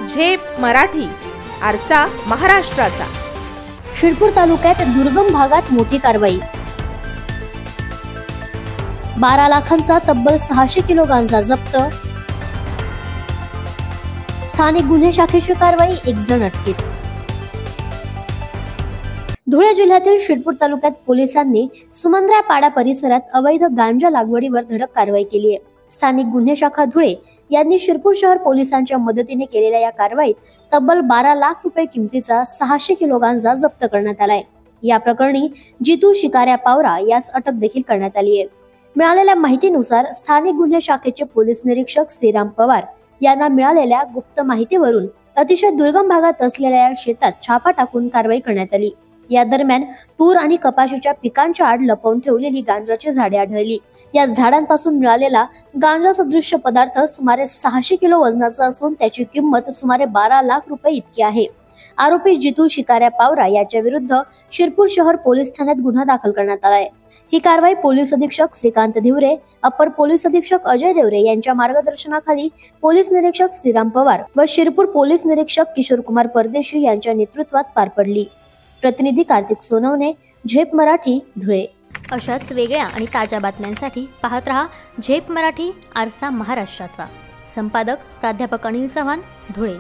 झेप मराठी, आरसा महाराष्ट्राचा। शिरपूर तालुक्यात दुर्गम भागात मोठी कारवाई। 12 लाखांचा तब्बल 600 किलो गांजा जप्त। स्थानिक गुन्हे शाखेची कारवाई, 1 जण अटकेत। धुळे जिल्ह्यातील शिरपूर तालुक्यात पोलिसांनी सुमंद्रा पाडा परिसरात अवैध गांजा लागवडीवर धडक कारवाई केली आहे। स्थानिक गुन्हे शाखा धुळे यांनी शिरपूर शहर पोलिसांच्या मदतीने केलेल्या या कारवाईत तब्बल 12 लाख रुपये किमतीचा 600 किलो गांजा जप्त करण्यात आलाय। या प्रकरणी जितू शिकाऱ्या पावरा यास अटक देखील करण्यात आली आहे। मिळालेल्या माहितीनुसार स्थानिक गुन्हे शाखेचे पोलीस निरीक्षक श्रीराम पवार यांना मिळालेल्या गुप्त माहितीवरून अतिशय दुर्गम भागात असलेल्या या शेतात छापा टाकून कारवाई करण्यात आली। या दरम्यान तूर आणि कपाशीच्या पिकांच्या आड लपवून ठेवलेली गांजाची झाडे आढळली। या झाडांपासून मिळालेला गांजा सदृश्य पदार्थ सुमारे 600 किलो वजनाचा असून त्याची किंमत सुमारे 12 लाख रुपये इतकी आहे। आरोपी जितू शिकाऱ्या पावरा याच्या विरुद्ध शिरपूर शहर पोलीस ठाण्यात गुन्हा दाखल करण्यात आला आहे। ही कारवाई पोलीस अधीक्षक श्रीकांत धिवरे, अपर पोलीस अधीक्षक अजय देवरे यांच्या मार्गदर्शनाखाली पोलीस निरीक्षक श्रीराम पवार व शिरपूर पोलीस निरीक्षक किशोर कुमार परदेशी यांच्या नेतृत्वात पार पडली। प्रतिनिधी कार्तिक सोनवणे, झेप मराठी, धुळे। अशाच वेगळ्या आणि ताज्या बातम्यांसाठी पाहत रहा झेप मराठी, आरसा महाराष्ट्राचा। संपादक प्राध्यापक अनिल चव्हाण, धुळे।